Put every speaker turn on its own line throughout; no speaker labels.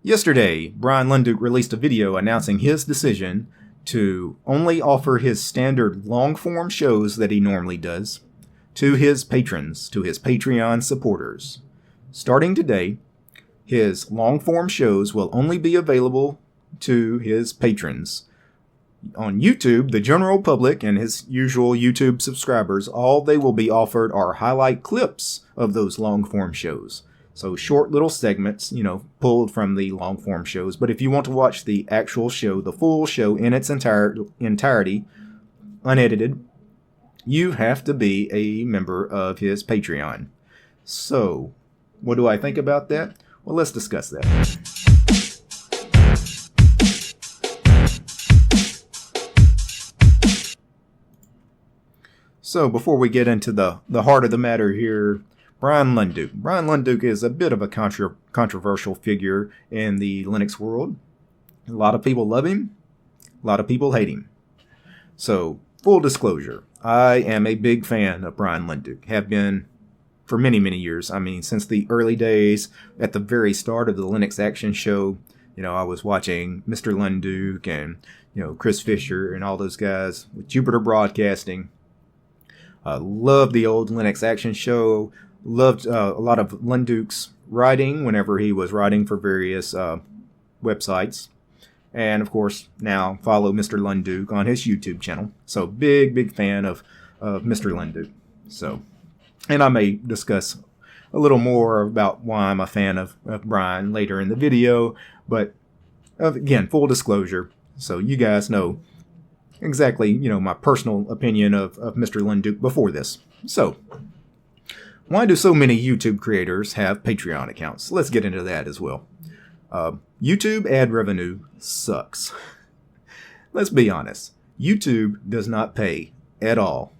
Yesterday, Bryan Lunduke released a video announcing his decision to only offer his standard long-form shows that he normally does to his patrons, to his Patreon supporters. Starting today, his long-form shows will only be available to his patrons. On YouTube, the general public and his usual YouTube subscribers, all they will be offered are highlight clips of those long-form shows. So short little segments, pulled from the long-form shows. But if you want to watch the actual show, the full show in its entirety, unedited, you have to be a member of his Patreon. So, what do I think about that? Well, let's discuss that. So, before we get into the heart of the matter here, Bryan Lunduke. Bryan Lunduke is a bit of a controversial figure in the Linux world. A lot of people love him. A lot of people hate him. So, full disclosure, I am a big fan of Bryan Lunduke. Have been for many, many years. I mean, since the early days, at the very start of the Linux Action Show, I was watching Mr. Lunduke and, Chris Fisher and all those guys with Jupiter Broadcasting. Loved the old Linux Action Show. Loved a lot of Lunduke's writing whenever he was writing for various websites. And, of course, now follow Mr. Lunduke on his YouTube channel. So, big fan of Mr. Lunduke. So, and I may discuss a little more about why I'm a fan of Bryan later in the video. But, again, full disclosure. So, you guys know exactly, my personal opinion of Mr. Lunduke before this. So, why do so many YouTube creators have Patreon accounts? Let's get into that as well. YouTube ad revenue sucks. Let's be honest. YouTube does not pay at all.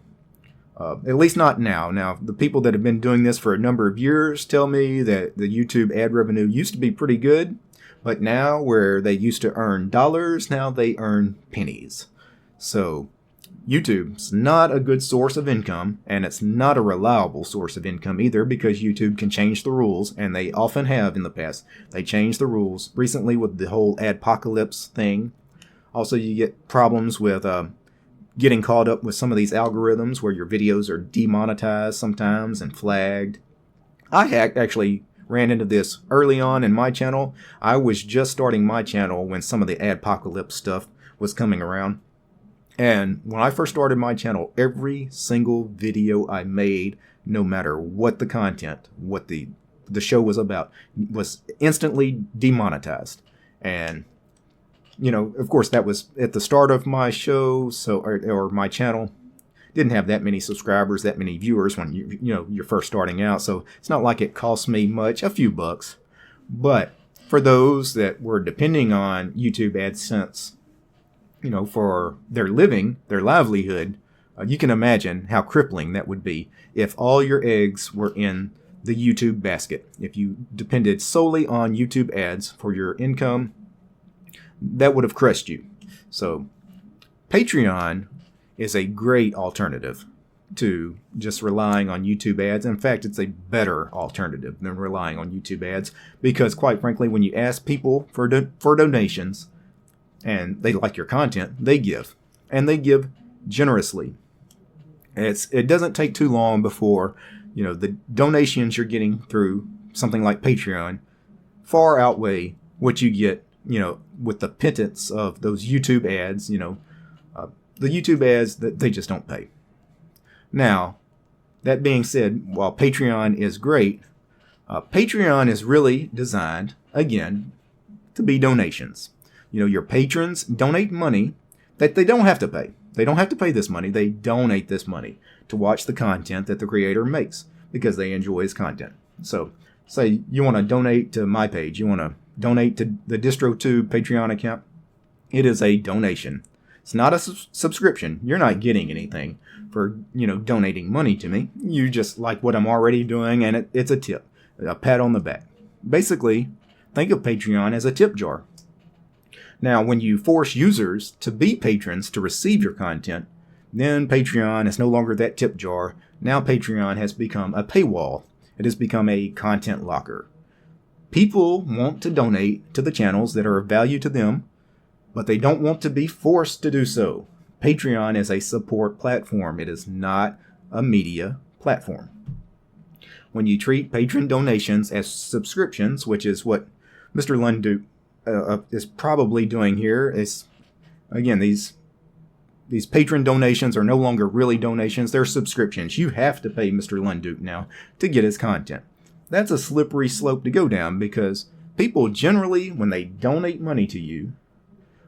At least not now. Now, the people that have been doing this for a number of years tell me that the YouTube ad revenue used to be pretty good, but now where they used to earn dollars, now they earn pennies. So, YouTube's not a good source of income, and it's not a reliable source of income either, because YouTube can change the rules, and they often have in the past. They changed the rules recently with the whole adpocalypse thing. Also, you get problems with getting caught up with some of these algorithms where your videos are demonetized sometimes and flagged. I actually ran into this early on in my channel. I was just starting my channel when some of the adpocalypse stuff was coming around. And when I first started my channel, every single video I made, no matter what the content, what the show was about, was instantly demonetized. And, of course, that was at the start of my show, or my channel. Didn't have that many subscribers, that many viewers when you're first starting out. So it's not like it cost me much, a few bucks. But for those that were depending on YouTube AdSense, for their living, their livelihood, you can imagine how crippling that would be if all your eggs were in the YouTube basket. If you depended solely on YouTube ads for your income, that would have crushed you. So, Patreon is a great alternative to just relying on YouTube ads. In fact, it's a better alternative than relying on YouTube ads because, quite frankly, when you ask people for donations, and they like your content, they give. And they give generously. It doesn't take too long before, the donations you're getting through something like Patreon far outweigh what you get, with the pittance of those YouTube ads, the YouTube ads that they just don't pay. Now, that being said, while Patreon is great, Patreon is really designed, again, to be donations. Your patrons donate money that they don't have to pay. They don't have to pay this money. They donate this money to watch the content that the creator makes because they enjoy his content. So, say you want to donate to my page. You want to donate to the DistroTube Patreon account. It is a donation. It's not a subscription. You're not getting anything for, donating money to me. You just like what I'm already doing, and it's a tip, a pat on the back. Basically, think of Patreon as a tip jar. Now, when you force users to be patrons to receive your content, then Patreon is no longer that tip jar. Now Patreon has become a paywall. It has become a content locker. People want to donate to the channels that are of value to them, but they don't want to be forced to do so. Patreon is a support platform. It is not a media platform. When you treat patron donations as subscriptions, which is what Mr. Lunduke is probably doing here, is, again, these patron donations are no longer really donations. They're subscriptions. You have to pay Mr. Lunduke now to get his content. That's a slippery slope to go down, because people generally, when they donate money to you,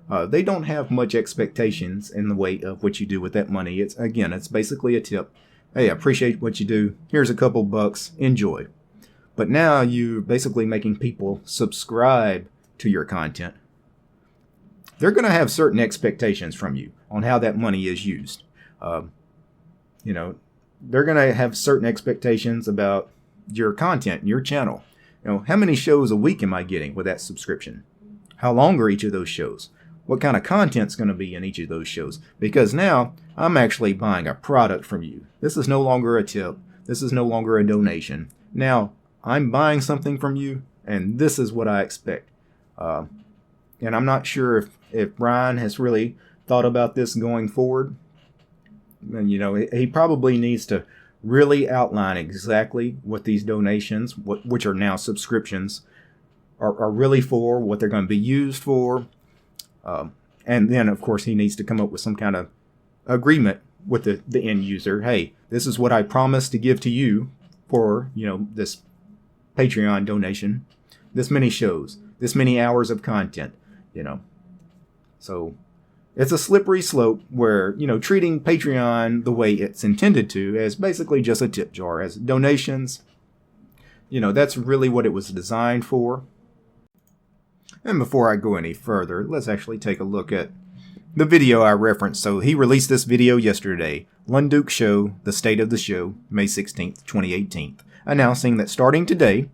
they don't have much expectations in the way of what you do with that money. It's basically a tip. Hey, I appreciate what you do. Here's a couple bucks. Enjoy. But now you're basically making people subscribe to your content. They're going to have certain expectations from you on how that money is used. They're going to have certain expectations about your content, your channel. How many shows a week am I getting with that subscription? How long are each of those shows? What kind of content's going to be in each of those shows? Because now I'm actually buying a product from you. This is no longer a tip. This is no longer a donation. Now I'm buying something from you, and this is what I expect. And I'm not sure if Bryan has really thought about this going forward. And, he probably needs to really outline exactly what these donations, which are now subscriptions, are really for, what they're going to be used for. And then, of course, he needs to come up with some kind of agreement with the end user. Hey, this is what I promised to give to you for, this Patreon donation, this many shows, this many hours of content, So it's a slippery slope where, treating Patreon the way it's intended to, as basically just a tip jar, as donations, that's really what it was designed for. And before I go any further, let's actually take a look at the video I referenced. So he released this video yesterday, Lunduke Show, The State of the Show, May 16th, 2018, announcing that starting today,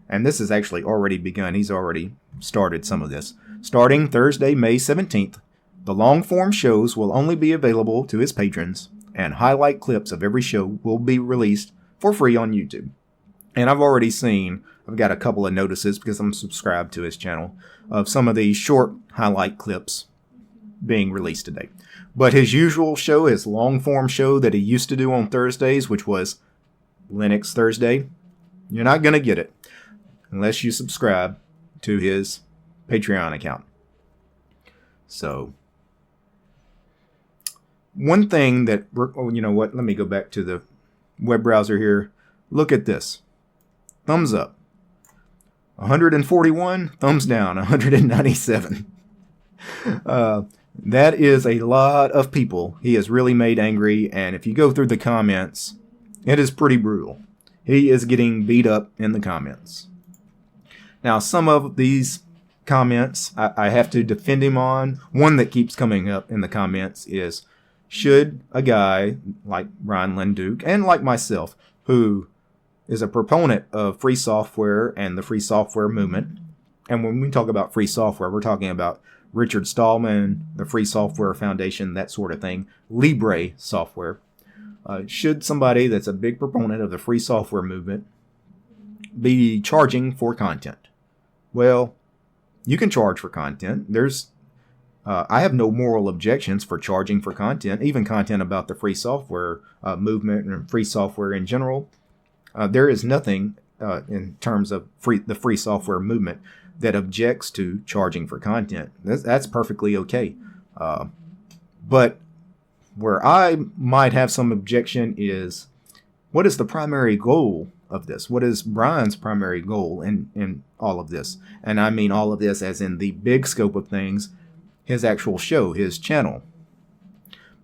and this has actually already begun, he's already started some of this, starting Thursday, May 17th, the long-form shows will only be available to his patrons, and highlight clips of every show will be released for free on YouTube. And I've already seen, I've got a couple of notices because I'm subscribed to his channel, of some of these short highlight clips being released today. But his usual show, his long-form show that he used to do on Thursdays, which was Linux Thursday, you're not going to get it unless you subscribe to his Patreon account. So, one thing that, let me go back to the web browser here. Look at this. Thumbs up. 141, thumbs down, 197. That is a lot of people he has really made angry, and if you go through the comments, it is pretty brutal. He is getting beat up in the comments. Now, some of these comments I have to defend him on. One that keeps coming up in the comments is, should a guy like Bryan Lunduke, and like myself, who is a proponent of free software and the free software movement, and when we talk about free software, we're talking about Richard Stallman, the Free Software Foundation, that sort of thing, Libre software. Should somebody that's a big proponent of the free software movement be charging for content? Well, you can charge for content. I have no moral objections for charging for content, even content about the free software movement and free software in general. There is nothing in terms of the free software movement that objects to charging for content. That's perfectly okay. But where I might have some objection is, what is the primary goal of this? What is Bryan's primary goal in all of this? And I mean all of this as in the big scope of things, his actual show, his channel.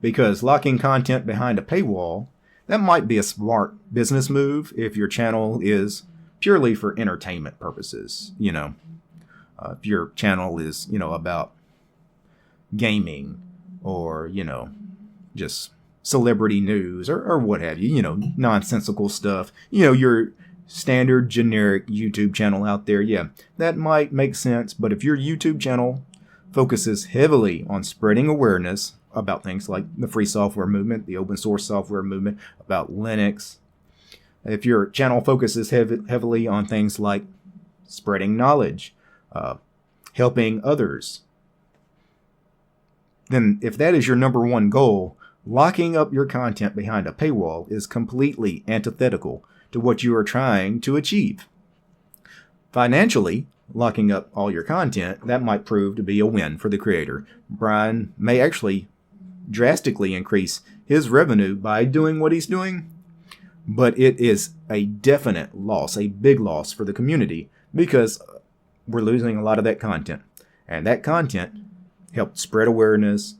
Because locking content behind a paywall, that might be a smart business move if your channel is purely for entertainment purposes. If your channel is, about gaming or, just celebrity news or what have you, nonsensical stuff, your standard generic YouTube channel out there. Yeah, that might make sense. But if your YouTube channel focuses heavily on spreading awareness about things like the free software movement, the open source software movement, about Linux, if your channel focuses heavily on things like spreading knowledge, helping others, then if that is your number one goal, locking up your content behind a paywall is completely antithetical to what you are trying to achieve. Financially, locking up all your content, that might prove to be a win for the creator. Bryan may actually drastically increase his revenue by doing what he's doing, but it is a definite loss, a big loss for the community, because we're losing a lot of that content. And that content helped spread awareness,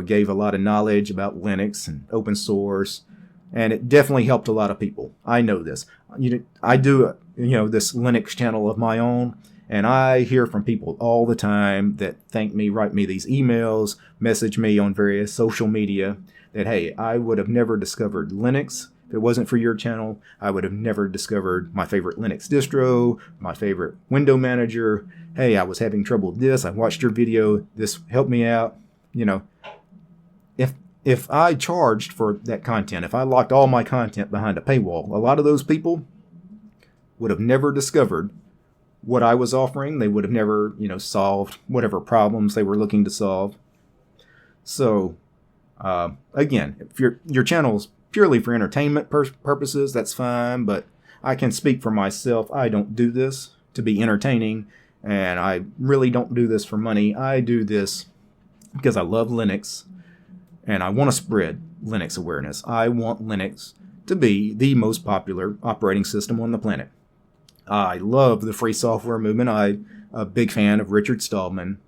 gave a lot of knowledge about Linux and open source, and it definitely helped a lot of people. I know this. I do, this Linux channel of my own, and I hear from people all the time that thank me, write me these emails, message me on various social media that, hey, I would have never discovered Linux if it wasn't for your channel. I would have never discovered my favorite Linux distro, my favorite window manager. Hey, I was having trouble with this. I watched your video. This helped me out. If I charged for that content, if I locked all my content behind a paywall, a lot of those people would have never discovered what I was offering. They would have never, solved whatever problems they were looking to solve. So, again, if your channel's purely for entertainment purposes, that's fine, but I can speak for myself. I don't do this to be entertaining, and I really don't do this for money. I do this because I love Linux, and I want to spread Linux awareness. I want Linux to be the most popular operating system on the planet. I love the free software movement. I'm a big fan of Richard Stallman,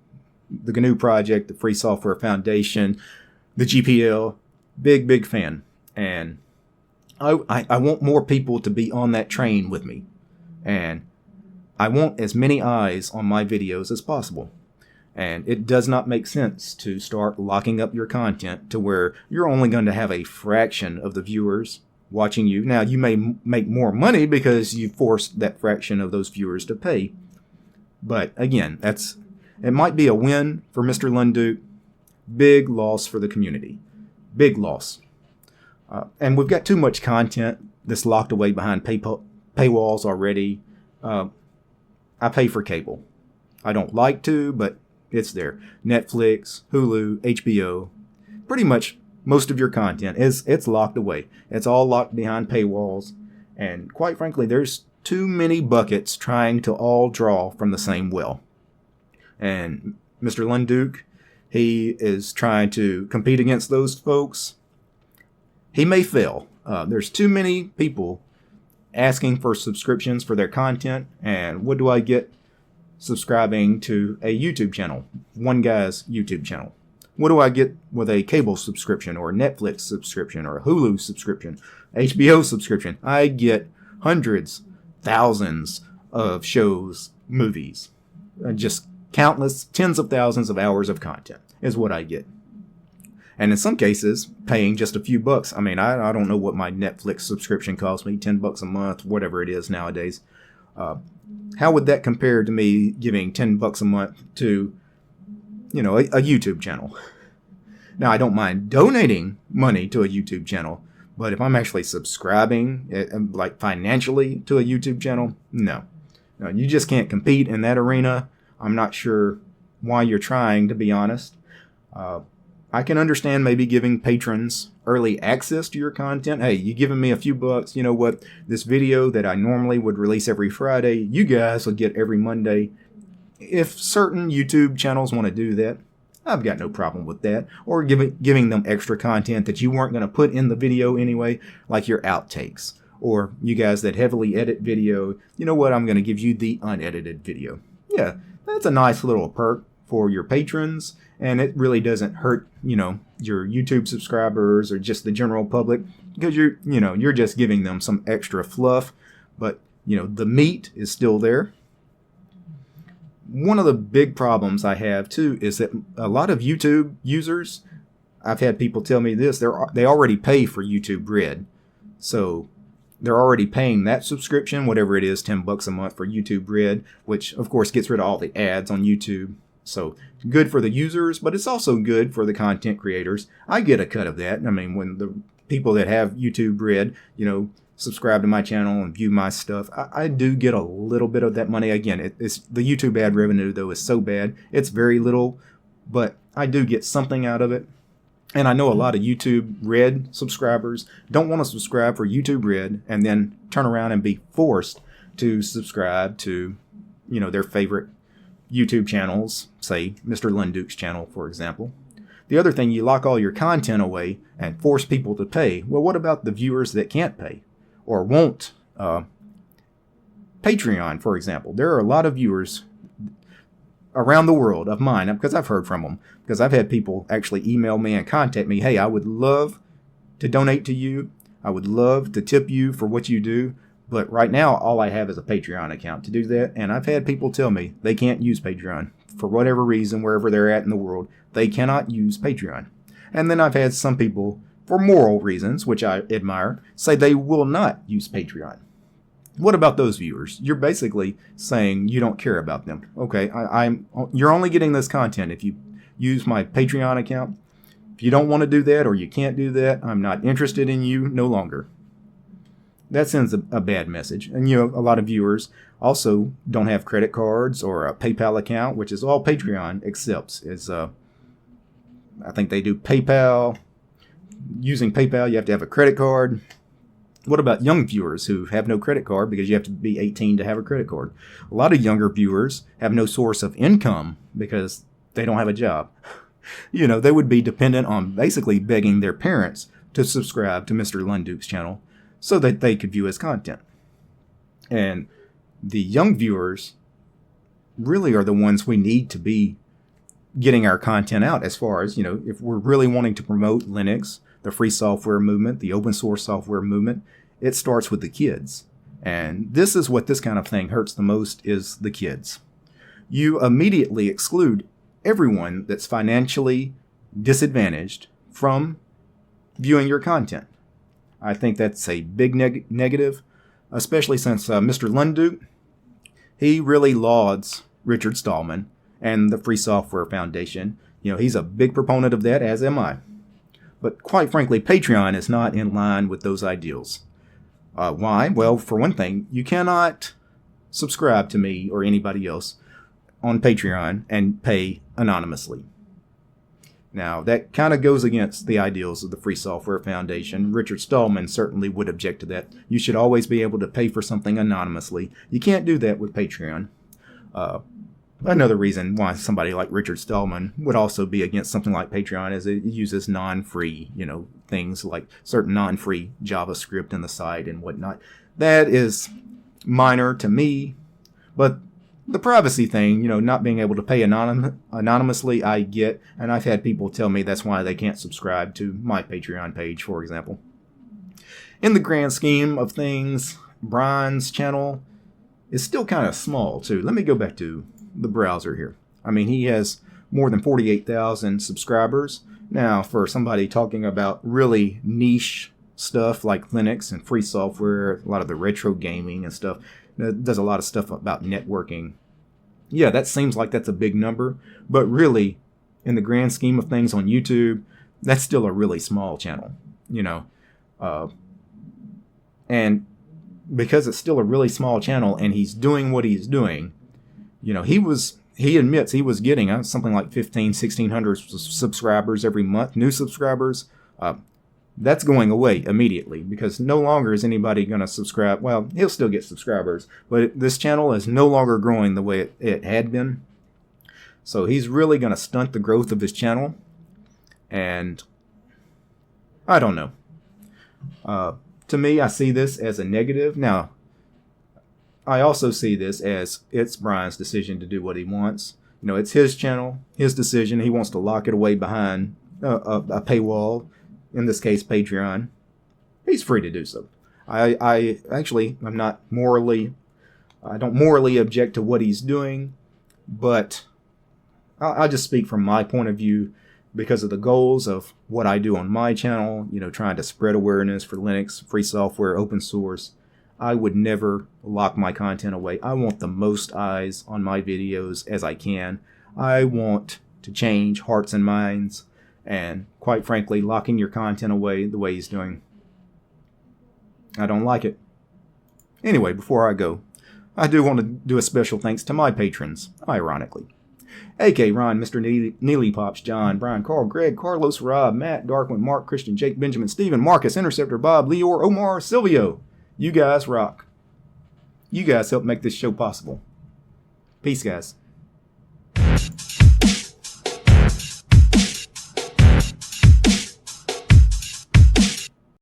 the GNU Project, the Free Software Foundation, the GPL. Big fan. And I want more people to be on that train with me. And I want as many eyes on my videos as possible. And it does not make sense to start locking up your content to where you're only going to have a fraction of the viewers watching you. Now, you may make more money because you forced that fraction of those viewers to pay. But again, it might be a win for Mr. Lunduke. Big loss for the community. Big loss. And we've got too much content that's locked away behind paywalls already. I pay for cable. I don't like to, but it's there. Netflix, Hulu, HBO. Pretty much most of your content it's locked away. It's all locked behind paywalls. And quite frankly, there's too many buckets trying to all draw from the same well. And Mr. Lunduke, he is trying to compete against those folks. He may fail. There's too many people asking for subscriptions for their content. And what do I get subscribing to a YouTube channel? One guy's YouTube channel. What do I get with a cable subscription or a Netflix subscription or a Hulu subscription, HBO subscription? I get hundreds, thousands of shows, movies, just countless, tens of thousands of hours of content is what I get. And in some cases, paying just a few bucks. I mean, I don't know what my Netflix subscription costs me, $10 a month, whatever it is nowadays. How would that compare to me giving $10 a month to, a YouTube channel? Now, I don't mind donating money to a YouTube channel, but if I'm actually subscribing, like financially to a YouTube channel, no. You just can't compete in that arena. I'm not sure why you're trying, to be honest. I can understand maybe giving patrons early access to your content. Hey, you giving me a few bucks, you know what? This video that I normally would release every Friday, you guys will get every Monday. If certain YouTube channels want to do that, I've got no problem with that. Or giving them extra content that you weren't going to put in the video anyway, like your outtakes. Or you guys that heavily edit video, you know what? I'm going to give you the unedited video. Yeah, that's a nice little perk for your patrons. And it really doesn't hurt, your YouTube subscribers or just the general public, because you're just giving them some extra fluff. But, the meat is still there. One of the big problems I have, too, is that a lot of YouTube users, I've had people tell me this, they already pay for YouTube Red. So they're already paying that subscription, whatever it is, $10 a month for YouTube Red, which, of course, gets rid of all the ads on YouTube. So good for the users, but it's also good for the content creators. I get a cut of that. I mean, when the people that have YouTube Red, subscribe to my channel and view my stuff, I do get a little bit of that money. Again, it's the YouTube ad revenue, though, is so bad. It's very little, but I do get something out of it. And I know a lot of YouTube Red subscribers don't want to subscribe for YouTube Red and then turn around and be forced to subscribe to, their favorite YouTube channels, say Mr. Lunduke's channel, for example. The other thing, you lock all your content away and force people to pay. Well, what about the viewers that can't pay or won't? Patreon, for example. There are a lot of viewers around the world of mine, because I've heard from them, because I've had people actually email me and contact me, hey, I would love to donate to you. I would love to tip you for what you do. But right now, all I have is a Patreon account to do that. And I've had people tell me they can't use Patreon for whatever reason, wherever they're at in the world. They cannot use Patreon. And then I've had some people, for moral reasons, which I admire, say they will not use Patreon. What about those viewers? You're basically saying you don't care about them. Okay, you're only getting this content if you use my Patreon account. If you don't want to do that or you can't do that, I'm not interested in you no longer. That sends a bad message. And a lot of viewers also don't have credit cards or a PayPal account, which is all Patreon accepts. I think they do PayPal. Using PayPal, you have to have a credit card. What about young viewers who have no credit card because you have to be 18 to have a credit card? A lot of younger viewers have no source of income because they don't have a job. They would be dependent on basically begging their parents to subscribe to Mr. Lunduke's channel so that they could view his content. And the young viewers really are the ones we need to be getting our content out, as far as, if we're really wanting to promote Linux, the free software movement, the open source software movement. It starts with the kids. And this is what this kind of thing hurts the most, is the kids. You immediately exclude everyone that's financially disadvantaged from viewing your content. I think that's a big negative, especially since Mr. Lunduke, he really lauds Richard Stallman and the Free Software Foundation. He's a big proponent of that, as am I. But quite frankly, Patreon is not in line with those ideals. Why? Well, for one thing, you cannot subscribe to me or anybody else on Patreon and pay anonymously. Now, that kind of goes against the ideals of the Free Software Foundation. Richard Stallman certainly would object to that. You should always be able to pay for something anonymously. You can't do that with Patreon. Another reason why somebody like Richard Stallman would also be against something like Patreon is it uses non-free, things like certain non-free JavaScript in the site and whatnot. That is minor to me, but the privacy thing, not being able to pay anonymously, I get, and I've had people tell me that's why they can't subscribe to my Patreon page, for example. In the grand scheme of things, Bryan's channel is still kind of small, too. Let me go back to the browser here. I mean, he has more than 48,000 subscribers. Now, for somebody talking about really niche stuff like Linux and free software, a lot of the retro gaming and stuff, does a lot of stuff about networking. Yeah, that seems like that's a big number, but really, in the grand scheme of things on YouTube, that's still a really small channel, and because it's still a really small channel and he's doing what he's doing, he admits he was getting something like 1,600 subscribers every month, new subscribers. That's going away immediately because no longer is anybody going to subscribe. Well, he'll still get subscribers, but this channel is no longer growing the way it had been. So he's really going to stunt the growth of his channel. And I don't know. To me, I see this as a negative. Now, I also see this as it's Bryan's decision to do what he wants. It's his channel, his decision. He wants to lock it away behind a paywall. In this case, Patreon. He's free to do so. I'm not I don't morally object to what he's doing, but I'll just speak from my point of view because of the goals of what I do on my channel, trying to spread awareness for Linux, free software, open source. I would never lock my content away. I want the most eyes on my videos as I can. I want to change hearts and minds. And quite frankly, locking your content away the way he's doing, I don't like it. Anyway, before I go, I do want to do a special thanks to my patrons, ironically. A.K. Ron, Mr. Neely Pops, John, Brian, Carl, Greg, Carlos, Rob, Matt, Darkwing, Mark, Christian, Jake, Benjamin, Stephen, Marcus, Interceptor, Bob, Leor, Omar, Silvio. You guys rock. You guys help make this show possible. Peace, guys.